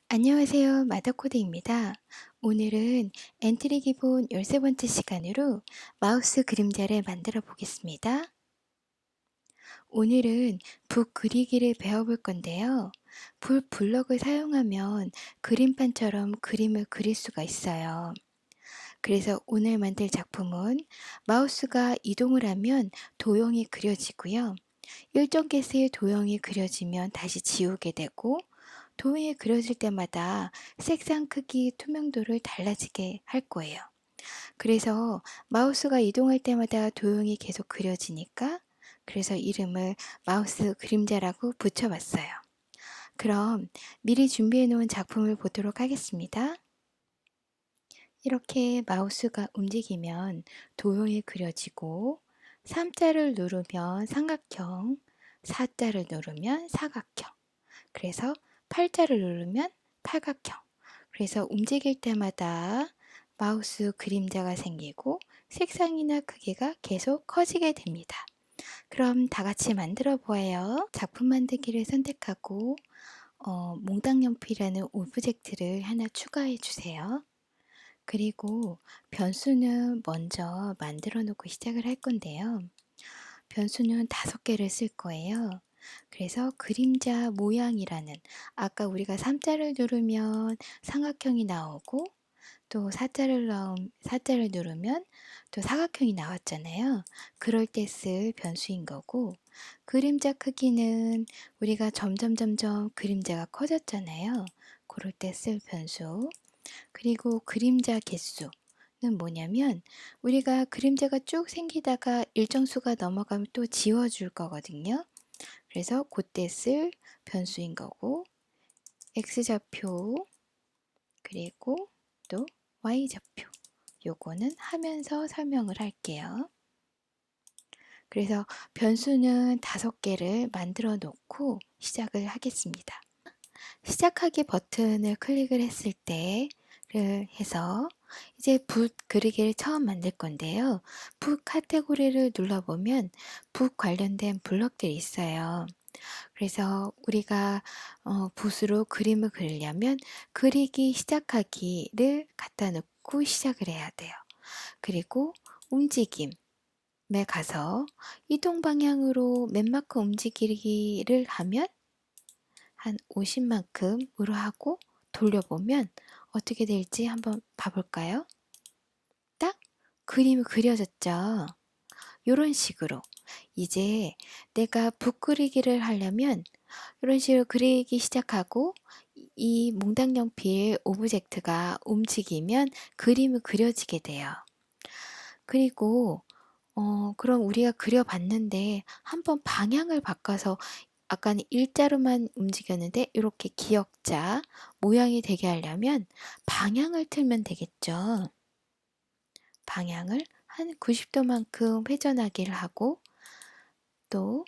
안녕하세요. 마더코드입니다. 오늘은 엔트리 기본 13번째 시간으로 마우스 그림자를 만들어 보겠습니다. 오늘은 붓 그리기를 배워볼 건데요. 붓 블럭을 사용하면 그림판처럼 그림을 그릴 수가 있어요. 그래서 오늘 만들 작품은 마우스가 이동을 하면 도형이 그려지고요. 일정 개수의 도형이 그려지면 다시 지우게 되고 도형이 그려질 때마다 색상 크기, 투명도를 달라지게 할 거예요. 그래서 마우스가 이동할 때마다 도형이 계속 그려지니까 그래서 이름을 마우스 그림자라고 붙여봤어요. 그럼 미리 준비해 놓은 작품을 보도록 하겠습니다. 이렇게 마우스가 움직이면 도형이 그려지고 3자를 누르면 삼각형, 4자를 누르면 사각형, 그래서 8자를 누르면 팔각형. 그래서 움직일 때마다 마우스 그림자가 생기고 색상이나 크기가 계속 커지게 됩니다. 그럼 다 같이 만들어 보아요. 작품 만들기를 선택하고 몽땅 연필이라는 오브젝트를 하나 추가해 주세요. 그리고 변수는 먼저 만들어 놓고 시작을 할 건데요. 변수는 5개를 쓸 거예요. 그래서 그림자 모양이라는 아까 우리가 3자를 누르면 삼각형이 나오고 또 4자를 누르면 또 사각형이 나왔잖아요. 그럴 때 쓸 변수인 거고 그림자 크기는 우리가 점점 그림자가 커졌잖아요. 그럴 때 쓸 변수. 그리고 그림자 개수는 뭐냐면 우리가 그림자가 쭉 생기다가 일정 수가 넘어가면 또 지워줄 거거든요. 그래서 그때 쓸 변수인 거고 x좌표 그리고 또 y좌표 요거는 하면서 설명을 할게요. 그래서 변수는 5개를 만들어 놓고 시작을 하겠습니다. 시작하기 버튼을 클릭을 했을 때를 해서 이제 붓 그리기를 처음 만들 건데요. 붓 카테고리를 눌러보면 붓 관련된 블럭들이 있어요. 그래서 우리가 붓으로 그림을 그리려면 그리기 시작하기를 갖다 놓고 시작을 해야 돼요. 그리고 움직임에 가서 이동 방향으로 맨만큼 움직이기를 하면 한 50만큼으로 하고 돌려보면 어떻게 될지 한번 봐볼까요? 딱 그림이 그려졌죠. 이런 식으로 이제 내가 붓 그리기를 하려면 이런 식으로 그리기 시작하고 이 몽땅연필 오브젝트가 움직이면 그림이 그려지게 돼요. 그리고 그럼 우리가 그려봤는데 한번 방향을 바꿔서 아까는 일자로만 움직였는데 이렇게 기역자 모양이 되게 하려면 방향을 틀면 되겠죠. 방향을 한 90도만큼 회전하기를 하고 또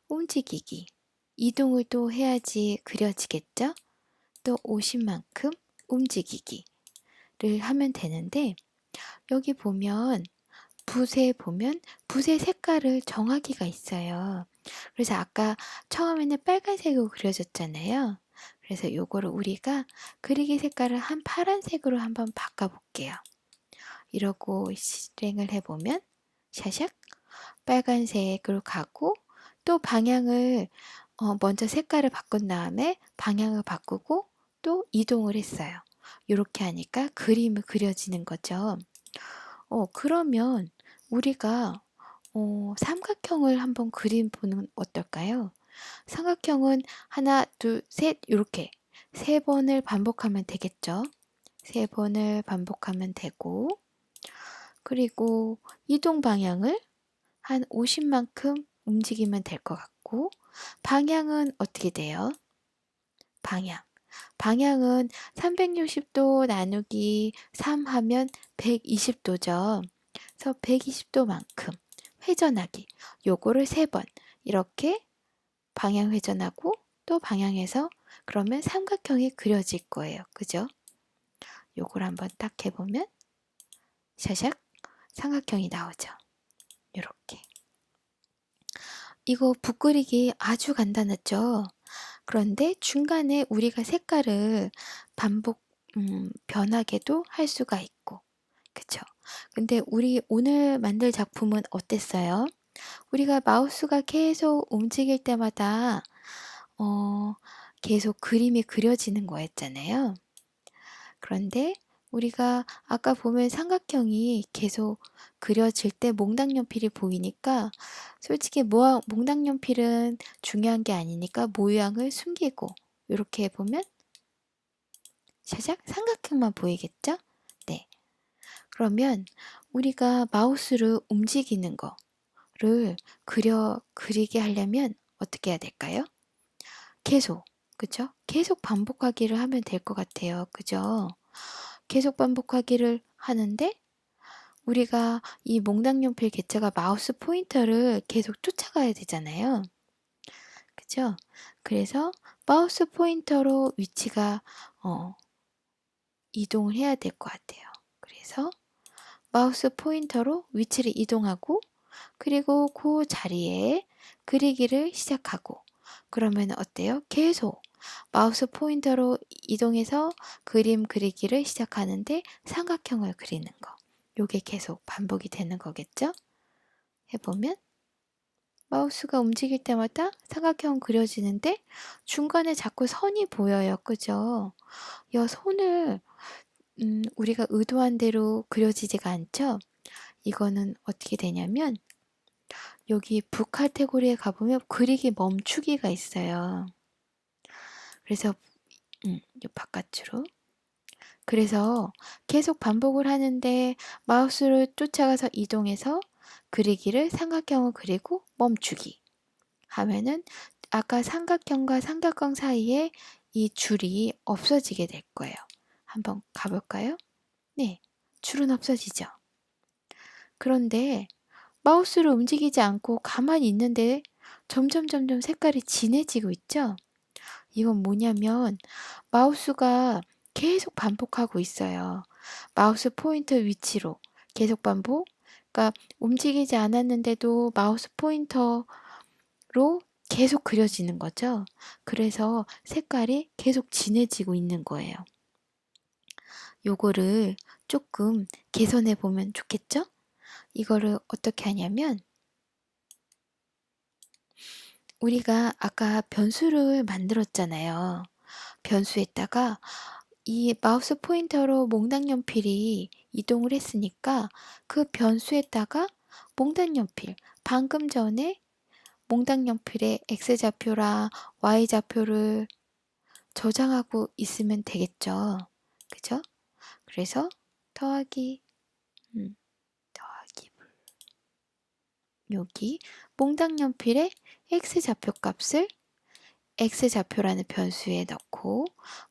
움직이기 이동을 또 해야지 그려지겠죠. 또 50만큼 움직이기를 하면 되는데 여기 보면 붓에 보면 붓의 색깔을 정하기가 있어요. 그래서 아까 처음에는 빨간색으로 그려졌잖아요. 그래서 요거를 우리가 그리기 색깔을 한 파란색으로 한번 바꿔볼게요. 이러고 실행을 해보면 샤샥 빨간색으로 가고 또 방향을 먼저 색깔을 바꾼 다음에 방향을 바꾸고 또 이동을 했어요. 이렇게 하니까 그림이 그려지는 거죠. 그러면 우리가 삼각형을 한번 그림 보는 어떨까요? 삼각형은 하나, 둘, 셋 이렇게 3번을 반복하면 되겠죠. 3번을 반복하면 되고 그리고 이동 방향을 한 50만큼 움직이면 될 것 같고 방향은 어떻게 돼요? 방향은 360도 나누기 3 하면 120도죠. 그래서 120도만큼 회전하기. 요거를 3번 이렇게 방향 회전하고 또 방향에서 그러면 삼각형이 그려질 거예요. 그죠? 요걸 한번 딱 해보면 샤샥 삼각형이 나오죠. 요렇게. 이거 붓 그리기 아주 간단하죠? 그런데 중간에 우리가 색깔을 반복 변하게도 할 수가 있고, 그쵸? 근데 우리 오늘 만들 작품은 어땠어요? 우리가 마우스가 계속 움직일 때마다 어 계속 그림이 그려지는 거였잖아요. 그런데 우리가 아까 보면 삼각형이 계속 그려질 때 몽당연필이 보이니까 솔직히 몽당연필은 중요한 게 아니니까 모양을 숨기고 이렇게 보면 살짝 삼각형만 보이겠죠? 네. 그러면 우리가 마우스를 움직이는 거를 그리게 하려면 어떻게 해야 될까요? 계속, 그죠? 계속 반복하기를 하면 될 것 같아요. 그죠? 계속 반복하기를 하는데 우리가 이 몽당연필 개체가 마우스 포인터를 계속 쫓아가야 되잖아요. 그죠? 그래서 마우스 포인터로 위치가 이동을 해야 될 것 같아요. 그래서 마우스 포인터로 위치를 이동하고 그리고 그 자리에 그리기를 시작하고 그러면 어때요? 계속 마우스 포인터로 이동해서 그림 그리기를 시작하는데 삼각형을 그리는 거. 요게 계속 반복이 되는 거겠죠? 해보면 마우스가 움직일 때마다 삼각형 그려지는데 중간에 자꾸 선이 보여요. 그죠? 이 선을 우리가 의도한 대로 그려지지가 않죠? 이거는 어떻게 되냐면 여기 북 카테고리에 가보면 그리기 멈추기가 있어요. 그래서 요 바깥으로 그래서 계속 반복을 하는데 마우스를 쫓아가서 이동해서 그리기를 삼각형을 그리고 멈추기 하면은 아까 삼각형과 삼각형 사이에 이 줄이 없어지게 될 거예요. 한번 가볼까요? 네, 줄은 없어지죠. 그런데 마우스를 움직이지 않고 가만히 있는데 점점 색깔이 진해지고 있죠? 이건 뭐냐면 마우스가 계속 반복하고 있어요. 마우스 포인터 위치로 계속 반복. 그러니까 움직이지 않았는데도 마우스 포인터로 계속 그려지는 거죠. 그래서 색깔이 계속 진해지고 있는 거예요. 요거를 조금 개선해 보면 좋겠죠? 이거를 어떻게 하냐면 우리가 아까 변수를 만들었잖아요. 변수에다가 이 마우스 포인터로 몽당연필이 이동을 했으니까 그 변수에다가 몽당연필, 방금 전에 몽당연필의 X좌표랑 Y좌표를 저장하고 있으면 되겠죠. 그죠? 그래서 더하기, 더하기 여기 몽당연필의 X좌표 값을 X좌표라는 변수에 넣고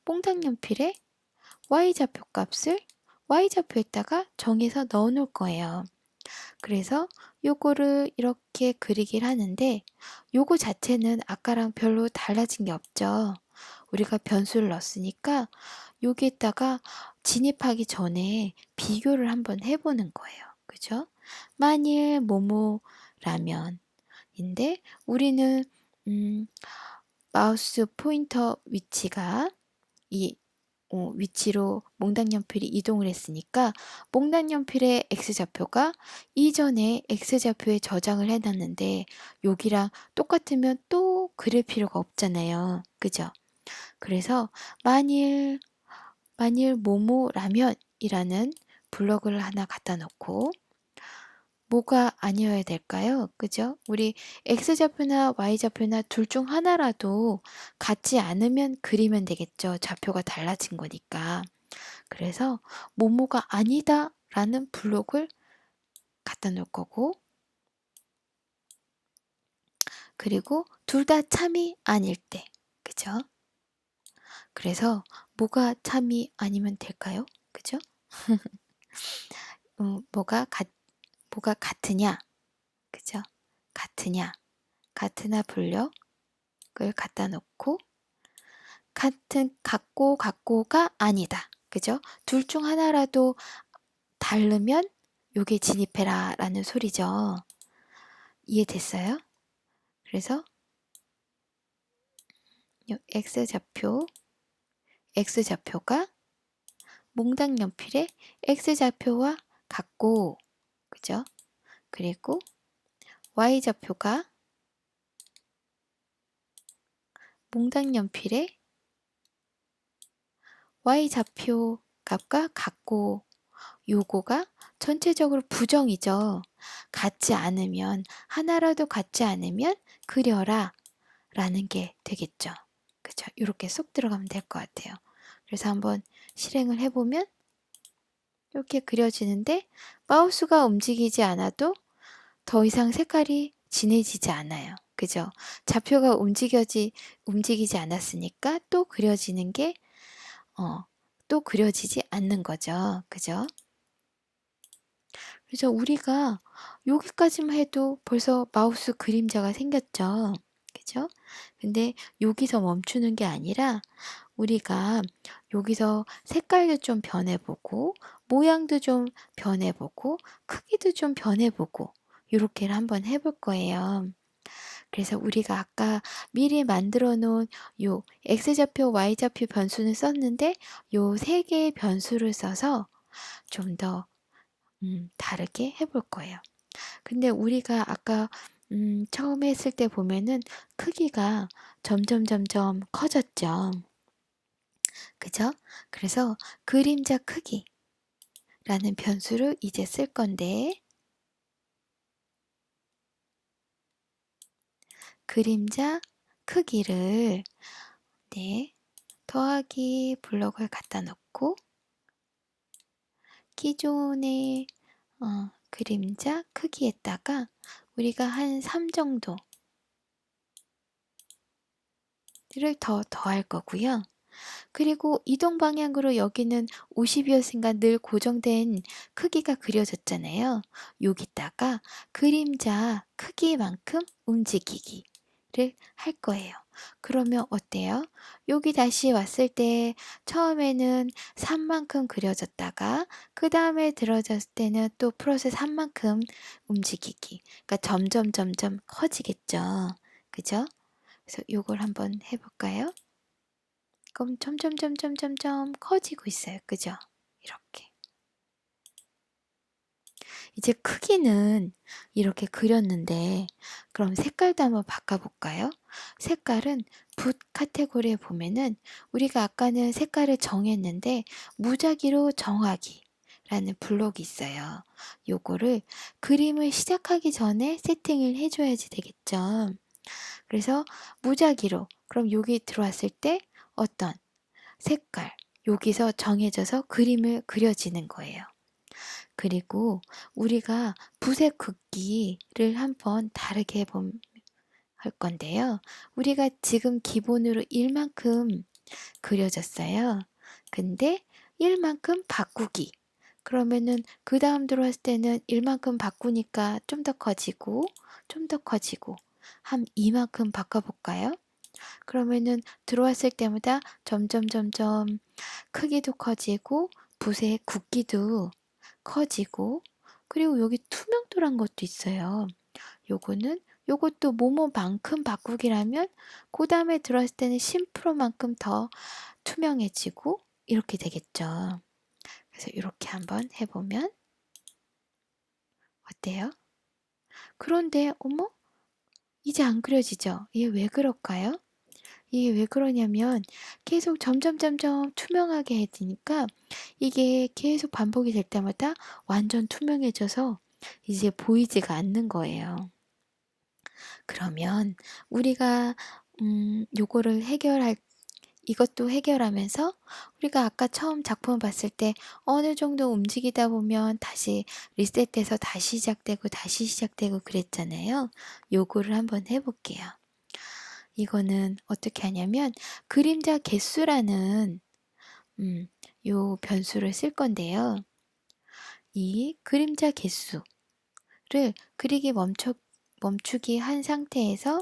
몽당연필의 Y좌표 값을 Y좌표에다가 정해서 넣어 놓을 거예요. 그래서 요거를 이렇게 그리기를 하는데 요거 자체는 아까랑 별로 달라진 게 없죠. 우리가 변수를 넣었으니까 여기에다가 진입하기 전에 비교를 한번 해보는 거예요. 그죠? 만일 모모라면인데 우리는 마우스 포인터 위치가 이 위치로 몽당연필이 이동을 했으니까 몽당연필의 X좌표가 이전에 X좌표에 저장을 해놨는데 여기랑 똑같으면 또 그릴 필요가 없잖아요. 그죠? 그래서 만일 모모라면이라는 블럭을 하나 갖다 놓고 뭐가 아니어야 될까요? 그죠? 우리 X좌표나 Y좌표나 둘 중 하나라도 같지 않으면 그리면 되겠죠. 좌표가 달라진 거니까. 그래서 모모가 아니다 라는 블록을 갖다 놓을 거고 그리고 둘 다 참이 아닐 때 그죠? 그래서 뭐가 참이 아니면 될까요? 그죠? 뭐가 같으냐? 그죠? 같으나 블럭을 갖다 놓고 같고가 아니다. 그죠? 둘 중 하나라도 다르면 요게 진입해라 라는 소리죠. 이해됐어요? 그래서 요 X좌표가 몽당 연필의 X좌표와 같고, 그죠? 그리고 Y좌표가 몽당 연필의 Y좌표 값과 같고, 요거가 전체적으로 부정이죠. 같지 않으면, 하나라도 같지 않으면 그려라 라는 게 되겠죠. 그죠? 이렇게 쏙 들어가면 될 것 같아요. 그래서 한번 실행을 해보면 이렇게 그려지는데, 마우스가 움직이지 않아도 더 이상 색깔이 진해지지 않아요. 그죠? 좌표가 움직이지 않았으니까 또 그려지는 게, 또 그려지지 않는 거죠. 그죠? 그래서 우리가 여기까지만 해도 벌써 마우스 그림자가 생겼죠. 그죠? 근데 여기서 멈추는 게 아니라 우리가 여기서 색깔도 좀 변해보고, 모양도 좀 변해보고, 크기도 좀 변해보고, 이렇게를 한번 해볼 거예요. 그래서 우리가 아까 미리 만들어 놓은 요 X좌표, Y좌표 변수는 썼는데, 요 세 개의 변수를 써서 좀 더 다르게 해볼 거예요. 근데 우리가 아까 처음에 했을 때 보면은 크기가 점점 커졌죠. 그죠? 그래서 그림자 크기라는 변수를 이제 쓸 건데, 그림자 크기를, 네, 더하기 블럭을 갖다 놓고 기존의 그림자 크기에다가 우리가 한 3 정도를 더 더할 거고요. 그리고 이동 방향으로 여기는 50이었으니까 늘 고정된 크기가 그려졌잖아요. 여기다가 그림자 크기만큼 움직이기를 할 거예요. 그러면 어때요? 여기 다시 왔을 때 처음에는 3만큼 그려졌다가 그 다음에 들어졌을 때는 또 플러스 3만큼 움직이기. 그러니까 점점 커지겠죠. 그죠? 그래서 요걸 한번 해볼까요? 그럼 점점 커지고 있어요. 그죠? 이렇게. 이제 크기는 이렇게 그렸는데, 그럼 색깔도 한번 바꿔볼까요? 색깔은 붓 카테고리에 보면은 우리가 아까는 색깔을 정했는데 무작위로 정하기 라는 블록이 있어요. 요거를 그림을 시작하기 전에 세팅을 해줘야지 되겠죠. 그래서 무작위로, 그럼 여기 들어왔을 때 어떤 색깔, 여기서 정해져서 그림을 그려지는 거예요. 그리고 우리가 붓의 굵기를 한번 다르게 할 건데요. 우리가 지금 기본으로 1만큼 그려졌어요. 근데 1만큼 바꾸기. 그러면은 그 다음 들어왔을 때는 1만큼 바꾸니까 좀 더 커지고, 좀 더 커지고, 한 2만큼 바꿔볼까요? 그러면은 들어왔을 때마다 점점 크기도 커지고 붓의 굵기도 커지고, 그리고 여기 투명도란 것도 있어요. 요거는 요것도 뭐뭐만큼 바꾸기라면 그 다음에 들어왔을 때는 10%만큼 더 투명해지고 이렇게 되겠죠. 그래서 이렇게 한번 해보면 어때요? 그런데 어머? 이제 안 그려지죠? 이게 왜 그럴까요? 이게 왜 그러냐면 계속 점점 투명하게 해지니까 이게 계속 반복이 될 때마다 완전 투명해져서 이제 보이지가 않는 거예요. 그러면 우리가 요거를 이것도 해결하면서 우리가 아까 처음 작품 봤을 때 어느 정도 움직이다 보면 다시 리셋돼서 다시 시작되고 그랬잖아요. 요거를 한번 해볼게요. 이거는 어떻게 하냐면 그림자 개수라는 요 변수를 쓸 건데요. 이 그림자 개수를 그리기 멈추기 한 상태에서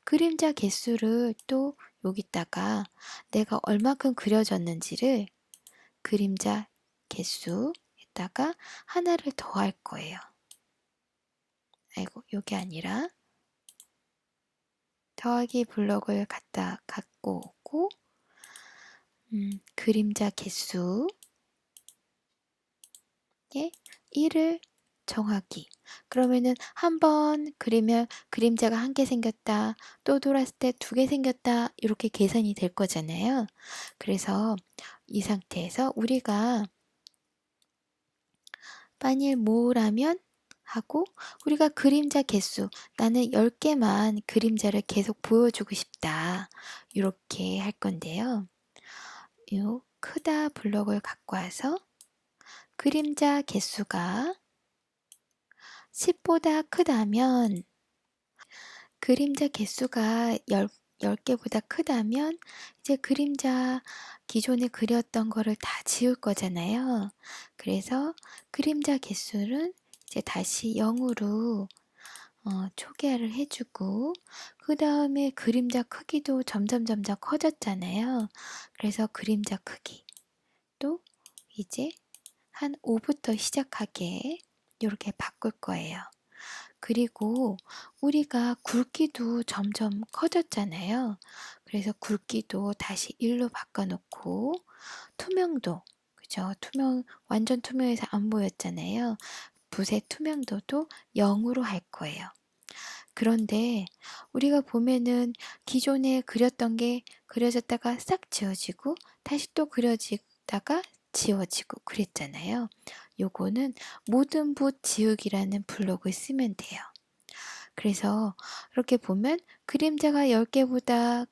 그림자 개수를 또 여기다가 내가 얼마큼 그려졌는지를 그림자 개수에다가 하나를 더할 거예요. 아이고, 요게 아니라 더하기 블럭을 갖고 오고 그림자 개수에 1을 정하기. 그러면은 한 번 그리면 그림자가 한 개 생겼다. 또 돌았을 때 2개 생겼다. 이렇게 계산이 될 거잖아요. 그래서 이 상태에서 우리가 만일 모으라면 하고 우리가 그림자 개수 나는 10개만 그림자를 계속 보여주고 싶다. 이렇게 할 건데요. 요 크다 블럭을 갖고 와서 그림자 개수가 10보다 크다면 그림자 개수가 10개보다 크다면 이제 그림자 기존에 그렸던 거를 다 지울 거잖아요. 그래서 그림자 개수는 이제 다시 0으로 초기화를 해주고 그 다음에 그림자 크기도 점점 커졌잖아요. 그래서 그림자 크기 또 이제 한 5부터 시작하게 이렇게 바꿀 거예요. 그리고 우리가 굵기도 점점 커졌잖아요. 그래서 굵기도 다시 1로 바꿔놓고 투명도, 그죠? 완전 투명해서 안 보였잖아요. 붓의 투명도도 0으로 할 거예요. 그런데 우리가 보면은 기존에 그렸던 게 그려졌다가 싹 지워지고 다시 또 그려지다가 지워지고 그랬잖아요. 요거는 모든 붓 지우기라는 블록을 쓰면 돼요. 그래서 이렇게 보면 그림자가 10개보다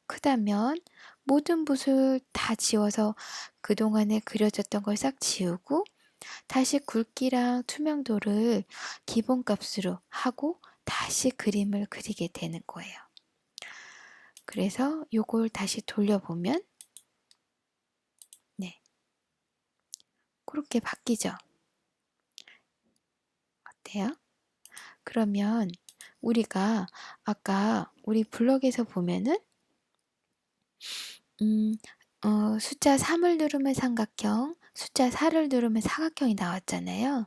크다면 모든 붓을 다 지워서 그동안에 그려졌던 걸 싹 지우고 다시 굵기랑 투명도를 기본값으로 하고 다시 그림을 그리게 되는 거예요. 그래서 요걸 다시 돌려보면 네, 그렇게 바뀌죠. 어때요? 그러면 우리가 아까 우리 블럭에서 보면은 숫자 3을 누르면 삼각형, 숫자 4를 누르면 사각형이 나왔잖아요.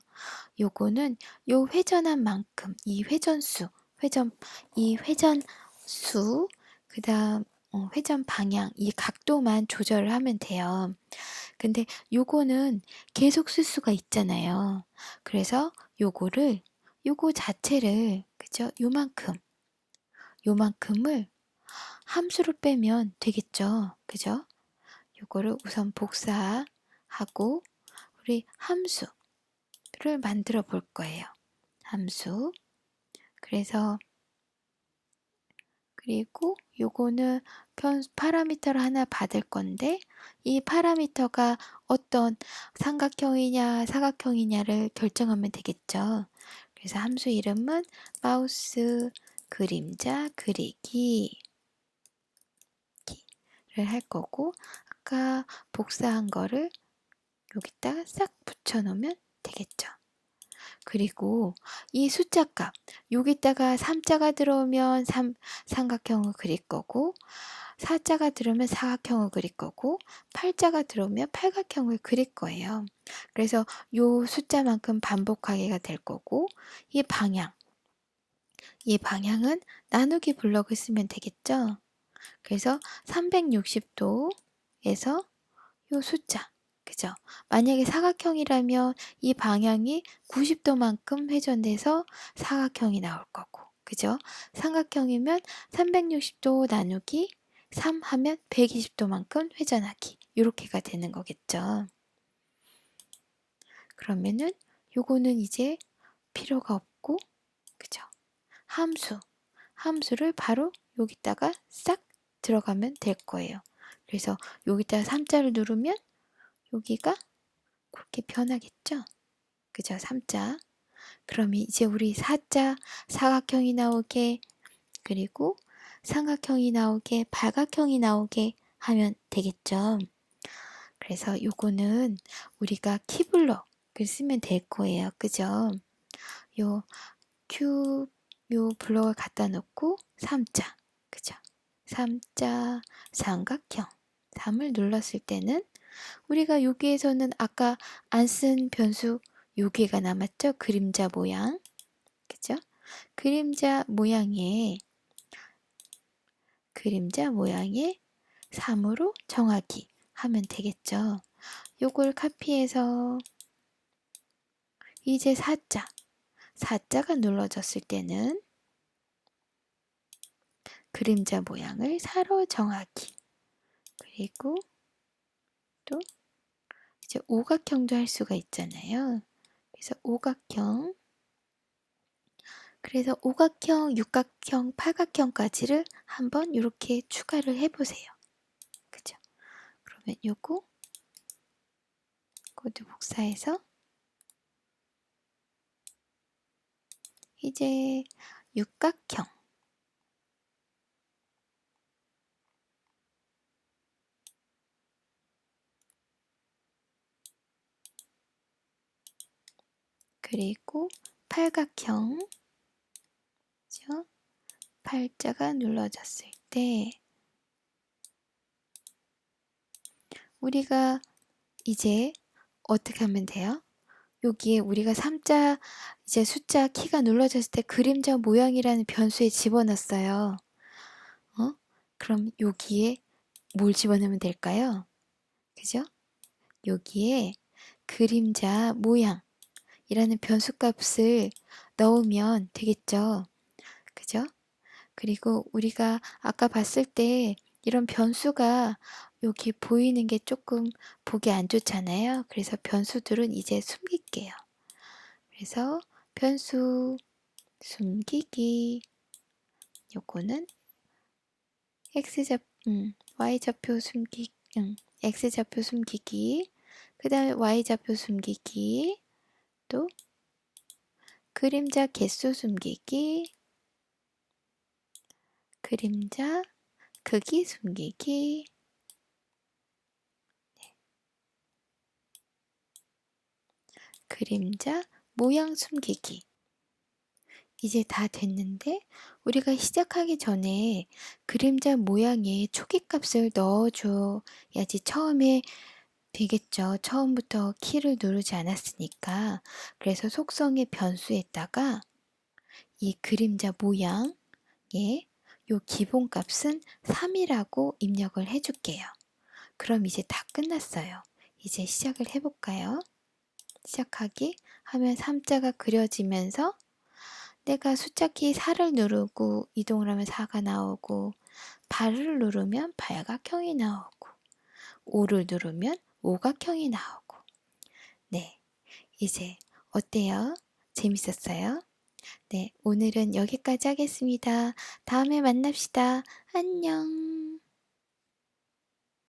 요거는 요 회전한 만큼 이 회전수, 그 다음 회전 방향, 이 각도만 조절을 하면 돼요. 근데 요거는 계속 쓸 수가 있잖아요. 그래서 요거 자체를, 그죠? 요만큼을 함수로 빼면 되겠죠. 그죠? 요거를 우선 복사하고 우리 함수를 만들어 볼 거예요. 함수. 그래서 그리고 요거는 파라미터를 하나 받을 건데 이 파라미터가 어떤 삼각형이냐 사각형이냐를 결정하면 되겠죠. 그래서 함수 이름은 마우스 그림자 그리기를 할 거고 아까 복사한 거를 여기다가 싹 붙여 놓으면 되겠죠. 그리고 이 숫자 값 여기다가 3자가 들어오면 삼각형을 그릴 거고 4자가 들어오면 사각형을 그릴 거고 8자가 들어오면 팔각형을 그릴 거예요. 그래서 요 숫자만큼 반복하게가 될 거고 이 방향은 나누기 블럭을 쓰면 되겠죠. 그래서 360도에서 요 숫자 그죠? 만약에 사각형이라면 이 방향이 90도만큼 회전돼서 사각형이 나올 거고 그죠? 삼각형이면 360도 나누기 3 하면 120도만큼 회전하기 이렇게가 되는 거겠죠. 그러면은 요거는 이제 필요가 없고 그죠? 함수를 바로 여기다가 싹 들어가면 될 거예요. 그래서 여기다가 3자를 누르면 여기가 그렇게 변하겠죠? 그죠? 3자. 그러면 이제 우리 4자 사각형이 나오게 그리고 삼각형이 나오게 팔각형이 나오게 하면 되겠죠? 그래서 요거는 우리가 키블럭을 쓰면 될 거예요. 그죠? 요 블럭을 갖다 놓고 3자. 그죠? 3자 삼각형. 3을 눌렀을 때는 우리가 여기에서는 아까 안 쓴 변수 요개가 남았죠? 그림자 모양. 그죠? 그림자 모양에 그림자 모양의 3으로 정하기 하면 되겠죠. 요걸 카피해서 이제 4자가 눌러졌을 때는 그림자 모양을 4로 정하기. 그리고 또 이제 오각형도 할 수가 있잖아요. 그래서 오각형, 그래서 오각형, 육각형, 팔각형까지를 한번 이렇게 추가를 해보세요. 그죠? 그러면 요거 코드 복사해서 이제 육각형, 그리고 팔각형, 그죠? 팔자가 눌러졌을 때 우리가 이제 어떻게 하면 돼요? 여기에 우리가 3자 이제 숫자 키가 눌러졌을 때 그림자 모양이라는 변수에 집어넣었어요. 그럼 여기에 뭘 집어넣으면 될까요? 그죠? 여기에 그림자 모양이라는 변수 값을 넣으면 되겠죠. 그죠? 그리고 우리가 아까 봤을 때 이런 변수가 여기 보이는 게 조금 보기 안 좋잖아요. 그래서 변수들은 이제 숨길게요. 그래서 변수 숨기기, 요거는 y좌표 숨기기, x좌표 숨기기, 그 다음에 y좌표 숨기기, 또 그림자 개수 숨기기, 그림자 크기 숨기기, 그림자 모양 숨기기. 이제 다 됐는데 우리가 시작하기 전에 그림자 모양에 초기값을 넣어줘야지 처음에 되겠죠. 처음부터 키를 누르지 않았으니까. 그래서 속성의 변수에다가 이 그림자 모양에 요 기본값은 3이라고 입력을 해줄게요. 그럼 이제 다 끝났어요. 이제 시작을 해볼까요? 시작하기 하면 3자가 그려지면서 내가 숫자키 4를 누르고 이동을 하면 4가 나오고 8을 누르면 팔각형이 나오고 5를 누르면 오각형이 나오고. 네, 이제 어때요? 재밌었어요? 네, 오늘은 여기까지 하겠습니다. 다음에 만납시다. 안녕.